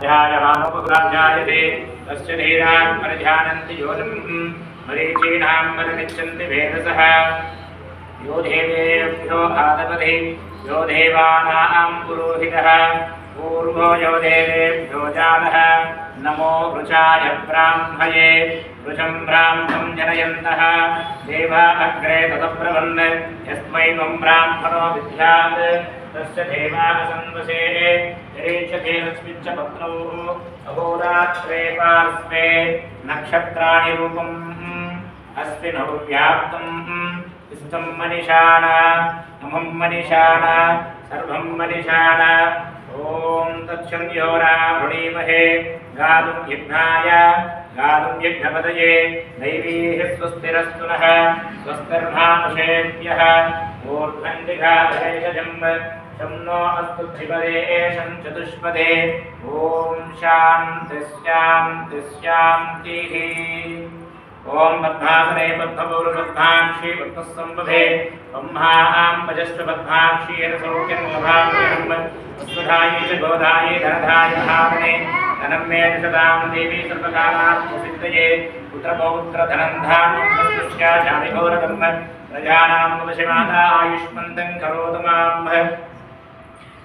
ध्यायमानोपग्राह्यायते तस्य धीरान् परिध्यानन्ति योनिम् मरीचीनां परिनिच्छन्ति भेदसः यो देवेभ्यो आदपति यो देवानां पुरोहितः पूर्वो यो देवेभ्यो जातः नमो वृचाय ब्राह्मये वृचं ब्राह्मं जनयन्तः देवा अग्रे ततब्रवन् यस्मै त्वं ब्राह्मणो विद्यात् तस्य देवाः संवसे यरीक्षते लक्ष्मीश्च पत्नौ अहोरात्रे पार्श्वे नक्षत्राणि रूपम् अस्मिन् व्याप्तम् इष्टं मनीषाण अमं मनीषाण सर्वं मनीषाण ॐ तत्संयोरावृणीमहे गातुं यज्ञाय गातुं यज्ञपतये दैवीः स्वस्तिरस्तु नः स्वस्तिर्भानुषेभ्यः ऊर्ध्वन्दिघाधेशजं शं नो अस्तु द्विपदे शं चतुष्पदे ॐ शान्तिः शान्तिः शान्तिः ओम पद्मासने पद्मपूर्वपद्माक्षी पद्मसंवभे ब्रह्मां भजस्व पद्माक्षी यशोक्यं लभाम्यहं वसुधायै च गोधायै धनधाय महामने धनं मे दशदां देवी सर्वकामार्थसिद्धये पुत्रपौत्रधनं धान्यं वस्तुश्च जामिघोरकर्म प्रजानां वशमाता आयुष्मन्तं करोतु माम्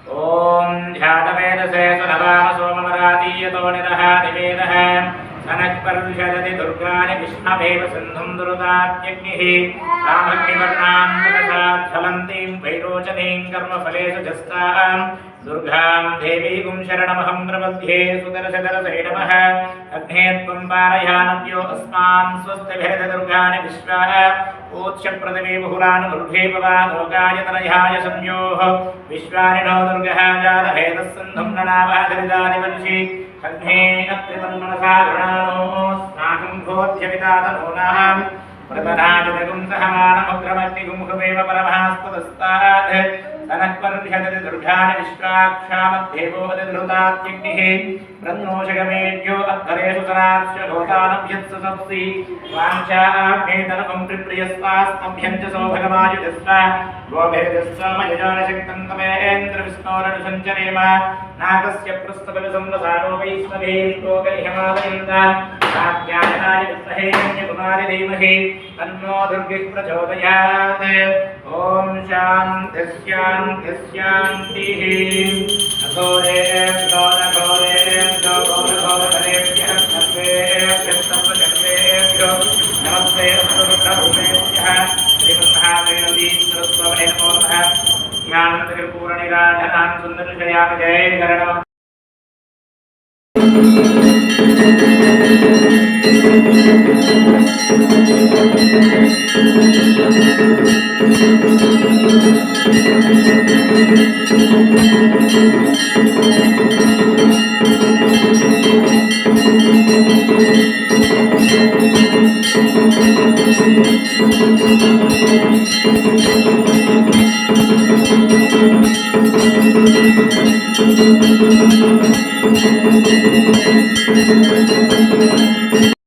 ॐ ध्यातवेदसे सुनवाम सोममरातीयतो निदः निवेदः सनक्पर्षदति दुर्गानि विष्णवेव सिन्धुं दुर्गात्यग्निः तामग्निवर्णान्तकसाज्ज्वलन्तीं वैरोचनीं कर्मफलेषु जस्तां दुर्गां देवीं शरणमहं प्रपद्ये सुदर्शदरसे नमः अग्ने त्वं पारयानव्यो अस्मान् स्वस्तिभिर्दुर्गानि विश्वा ऊच्यप्रतिमे बहुलान् दुर्गे पवादोगाय तनयाय संयोः विश्वानि नो दुर्गः जातभेदस्सन्धुं ननावाधरिदानि वंशि अग्ने अत्रितन्मनसा गृणानो स्नाकं भोध्यपितातनूनां प्रतनाजगुं सहमानमग्रमग्निगुं हुमेव परमहास्तदस्तात् सनक्पर्षदति दुर्गानि विश्वाक्षामद्देवो अधिधृतात्यग्निः प्रत्नोषगमेभ्यो अद्धरेषु सनास्य भूतानभ्यत्स सप्सि वाञ्छाभ्येतनकं प्रिप्रियस्वास्तभ्यं च सौभगमायुजस्व गोभिर्जस्व मयजानशक्तं तमेन्द्रविष्णोरनुसञ्चरेम नागस्य प्रस्तुतविसंवसानो वैष्णवेश्लोकैहिमालयन्त साध्यायनाय विद्महे कन्याकुमारि धीमहि तन्नो दुर्गिः प्रचोदयात् ॐ शान्तिः शान्तिः शान्तिः अघोरेभ्यो नघोरेभ्यो घोरघोरधरेभ्यः सर्वेभ्यः सर्वजन्मेभ्यो नमस्ते अस्तुरुद्रभूमेभ्यः श्रीमन्महादेवीश्वरस्वामिने नमो नमः ज्ञानन्तपूर्णनिराधनां सुन्दरशयामि जय शरणम्